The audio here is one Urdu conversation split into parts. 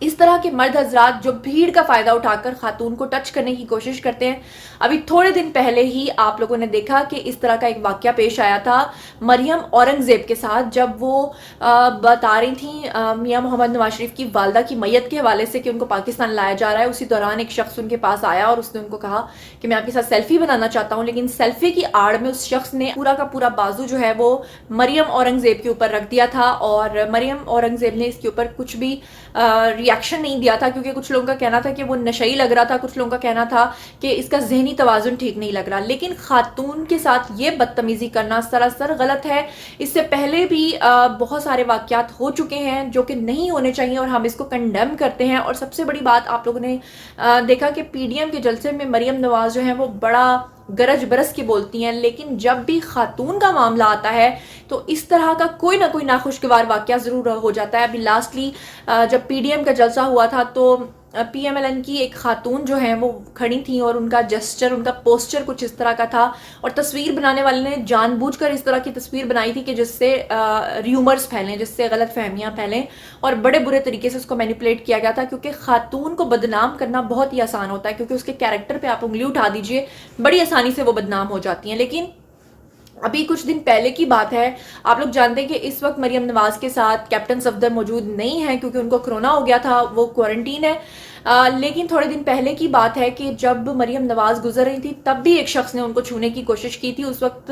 اس طرح کے مرد حضرات جو بھیڑ کا فائدہ اٹھا کر خاتون کو ٹچ کرنے کی کوشش کرتے ہیں. ابھی تھوڑے دن پہلے ہی آپ لوگوں نے دیکھا کہ اس طرح کا ایک واقعہ پیش آیا تھا مریم اورنگزیب کے ساتھ، جب وہ بتا رہی تھیں میاں محمد نواز شریف کی والدہ کی میت کے حوالے سے کہ ان کو پاکستان لایا جا رہا ہے. اسی دوران ایک شخص ان کے پاس آیا اور اس نے ان کو کہا کہ میں آپ کے ساتھ سیلفی بنانا چاہتا ہوں، لیکن سیلفی کی آڑ میں اس شخص نے پورا کا پورا بازو جو ہے وہ مریم اورنگزیب کے اوپر رکھ دیا تھا، اور مریم اورنگزیب نے اس کے اوپر کچھ بھی ریاکشن نہیں دیا تھا، کیونکہ کچھ لوگوں کا کہنا تھا کہ وہ نشئی لگ رہا تھا، کچھ لوگوں کا کہنا تھا کہ اس کا ذہنی توازن ٹھیک نہیں لگ رہا. لیکن خاتون کے ساتھ یہ بدتمیزی کرنا سراسر غلط ہے. اس سے پہلے بھی بہت سارے واقعات ہو چکے ہیں جو کہ نہیں ہونے چاہیے، اور ہم اس کو کنڈیم کرتے ہیں. اور سب سے بڑی بات آپ لوگوں نے دیکھا کہ پی ڈی ایم کے جلسے میں مریم نواز جو ہیں وہ بڑا گرج برس کی بولتی ہیں، لیکن جب بھی خاتون کا معاملہ آتا ہے تو اس طرح کا کوئی نہ کوئی ناخوشگوار واقعہ ضرور ہو جاتا ہے. ابھی لاسٹلی جب پی ڈی ایم کا جلسہ ہوا تھا تو پی ایم ایل این کی ایک خاتون جو ہیں وہ کھڑی تھیں، اور ان کا جسچر، ان کا پوسچر کچھ اس طرح کا تھا، اور تصویر بنانے والے نے جان بوجھ کر اس طرح کی تصویر بنائی تھی کہ جس سے ریومرز پھیلیں، جس سے غلط فہمیاں پھیلیں، اور بڑے برے طریقے سے اس کو مینیپولیٹ کیا گیا تھا. کیونکہ خاتون کو بدنام کرنا بہت ہی آسان ہوتا ہے، کیونکہ اس کے کیریکٹر پہ آپ انگلی اٹھا دیجئے بڑی آسانی سے وہ بدنام ہو جاتی ہیں. لیکن ابھی کچھ دن پہلے کی بات ہے، آپ لوگ جانتے ہیں کہ اس وقت مریم نواز کے ساتھ کیپٹن صفدر موجود نہیں ہے کیونکہ ان کو کرونا ہو گیا تھا، وہ کوارنٹین ہے. لیکن تھوڑے دن پہلے کی بات ہے کہ جب مریم نواز گزر رہی تھی تب بھی ایک شخص نے ان کو چھونے کی کوشش کی تھی. اس وقت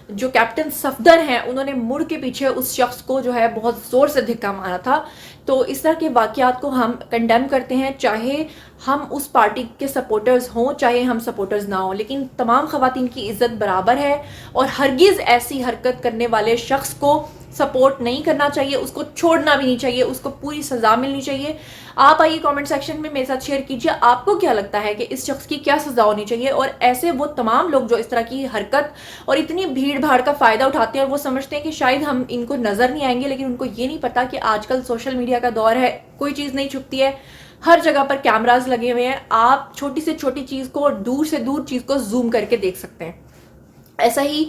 جو کیپٹن صفدر ہیں انہوں نے مڑ کے پیچھے اس شخص کو جو ہے بہت زور سے دھکا مارا تھا. تو اس طرح کے واقعات کو ہم کنڈیم کرتے ہیں، چاہے ہم اس پارٹی کے سپورٹرز ہوں چاہے ہم سپورٹرز نہ ہوں، لیکن تمام خواتین کی عزت برابر ہے، اور ہرگز ایسی حرکت کرنے والے شخص کو سپورٹ نہیں کرنا چاہیے، اس کو چھوڑنا بھی نہیں چاہیے، اس کو پوری سزا ملنی چاہیے. آپ آئیے کامنٹ سیکشن میں میرے ساتھ شیئر کیجئے آپ کو کیا لگتا ہے کہ اس شخص کی کیا سزا ہونی چاہیے، اور ایسے وہ تمام لوگ جو اس طرح کی حرکت اور اتنی بھیڑ بھاڑ کا فائدہ اٹھاتے ہیں اور وہ سمجھتے ہیں کہ شاید ہم ان کو نظر نہیں آئیں گے، لیکن ان کو یہ نہیں پتا کہ آج کل سوشل میڈیا کا دور ہے، کوئی چیز نہیں چھپتی ہے، ہر جگہ پر کیمراز لگے ہوئے ہیں، آپ چھوٹی سے چھوٹی چیز کو اور دور سے دور چیز کو زوم کر کے دیکھ سکتے ہیں. ایسا ہی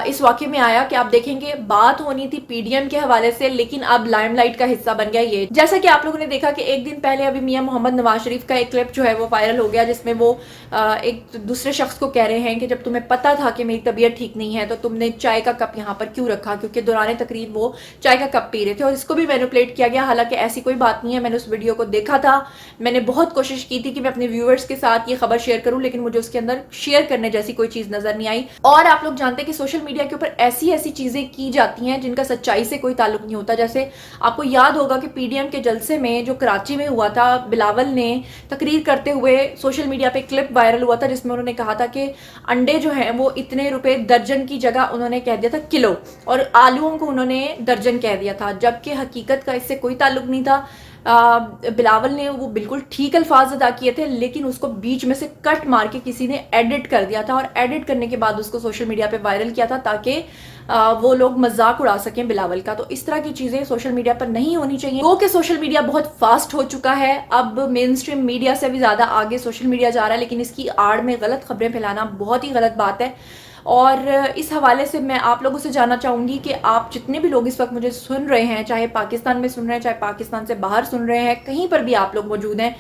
اس واقعے میں آیا کہ آپ دیکھیں گے بات ہونی تھی پی ڈی ایم کے حوالے سے، لیکن اب لائم لائٹ کا حصہ بن گیا یہ. جیسا کہ آپ لوگوں نے دیکھا کہ ایک دن پہلے ابھی میاں محمد نواز شریف کا ایک کلپ جو ہے وہ وائرل ہو گیا، جس میں وہ ایک دوسرے شخص کو کہہ رہے ہیں کہ جب تمہیں پتا تھا کہ میری طبیعت ٹھیک نہیں ہے تو تم نے چائے کا کپ یہاں پر کیوں رکھا، کیونکہ دوران تقریر وہ چائے کا کپ پی رہے تھے، اور اس کو بھی مینیپولیٹ کیا گیا. حالانکہ ایسی کوئی بات نہیں ہے، میں نے اس ویڈیو کو دیکھا تھا، میں نے بہت کوشش کی تھی کہ میں اپنے ویورز کے ساتھ یہ خبر شیئر کروں، لیکن مجھے اس کے اندر شیئر کرنے جیسی کوئی چیز نظر نہیں آئی. اور آپ لوگ جانتے ہیں کہ سوشل میڈیا کے اوپر ایسی چیزیں کی جاتی ہیں جن کا سچائی سے کوئی تعلق نہیں ہوتا. جیسے آپ کو یاد ہوگا کہ پی ڈی ایم کے جلسے میں جو کراچی میں ہوا تھا، بلاول نے تقریر کرتے ہوئے سوشل میڈیا پہ کلپ وائرل ہوا تھا جس میں انہوں نے کہا تھا کہ انڈے جو ہیں وہ اتنے روپے درجن کی جگہ انہوں نے کہہ دیا تھا کلو، اور آلووں کو انہوں نے درجن کہہ دیا تھا، جبکہ حقیقت کا اس سے کوئی تعلق نہیں تھا. بلاول نے وہ بالکل ٹھیک الفاظ ادا کیے تھے، لیکن اس کو بیچ میں سے کٹ مار کے کسی نے ایڈٹ کر دیا تھا، اور ایڈٹ کرنے کے بعد اس کو سوشل میڈیا پہ وائرل کیا تھا تاکہ وہ لوگ مذاق اڑا سکیں بلاول کا. تو اس طرح کی چیزیں سوشل میڈیا پر نہیں ہونی چاہیے. وہ کہ سوشل میڈیا بہت فاسٹ ہو چکا ہے، اب مین اسٹریم میڈیا سے بھی زیادہ آگے سوشل میڈیا جا رہا ہے، لیکن اس کی آڑ میں غلط خبریں پھیلانا بہت ہی غلط بات ہے. اور اس حوالے سے میں آپ لوگوں سے جاننا چاہوں گی کہ آپ جتنے بھی لوگ اس وقت مجھے سن رہے ہیں، چاہے پاکستان میں سن رہے ہیں چاہے پاکستان سے باہر سن رہے ہیں، کہیں پر بھی آپ لوگ موجود ہیں،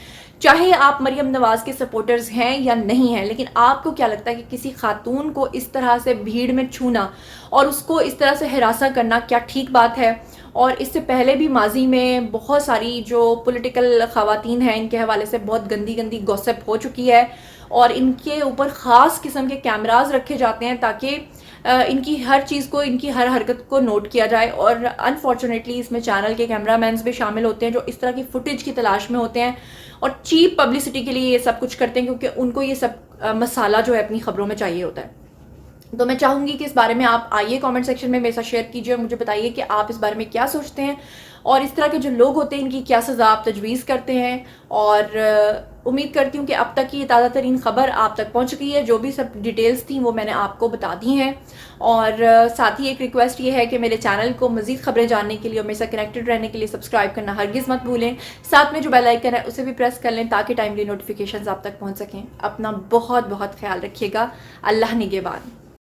چاہے آپ مریم نواز کے سپورٹرز ہیں یا نہیں ہیں، لیکن آپ کو کیا لگتا ہے کہ کسی خاتون کو اس طرح سے بھیڑ میں چھونا اور اس کو اس طرح سے ہراساں کرنا کیا ٹھیک بات ہے؟ اور اس سے پہلے بھی ماضی میں بہت ساری جو پولیٹیکل خواتین ہیں ان کے حوالے سے بہت گندی گندی گوسپ ہو چکی ہے، اور ان کے اوپر خاص قسم کے کیمراز رکھے جاتے ہیں تاکہ ان کی ہر چیز کو، ان کی ہر حرکت کو نوٹ کیا جائے. اور انفارچونیٹلی اس میں چینل کے کیمرہ مینز بھی شامل ہوتے ہیں جو اس طرح کی فوٹیج کی تلاش میں ہوتے ہیں اور چیپ پبلسٹی کے لیے یہ سب کچھ کرتے ہیں، کیونکہ ان کو یہ سب مسالہ جو ہے اپنی خبروں میں چاہیے ہوتا ہے. تو میں چاہوں گی کہ اس بارے میں آپ آئیے کامنٹ سیکشن میں میرے ساتھ شیئر کیجئے اور مجھے بتائیے کہ آپ اس بارے میں کیا سوچتے ہیں، اور اس طرح کے جو لوگ ہوتے ہیں ان کی کیا سزا آپ تجویز کرتے ہیں. اور امید کرتی ہوں کہ اب تک کی یہ تازہ ترین خبر آپ تک پہنچ گئی ہے، جو بھی سب ڈیٹیلز تھیں وہ میں نے آپ کو بتا دی ہیں. اور ساتھ ہی ایک ریکویسٹ یہ ہے کہ میرے چینل کو مزید خبریں جاننے کے لیے اور میرے ساتھ کنیکٹڈ رہنے کے لیے سبسکرائب کرنا ہرگز مت بھولیں. ساتھ میں جو بیل آئیکن ہے اسے بھی پریس کر لیں تاکہ ٹائملی نوٹیفیکیشنز آپ تک پہنچ سکیں. اپنا بہت بہت خیال رکھیے گا. اللہ نگہبان.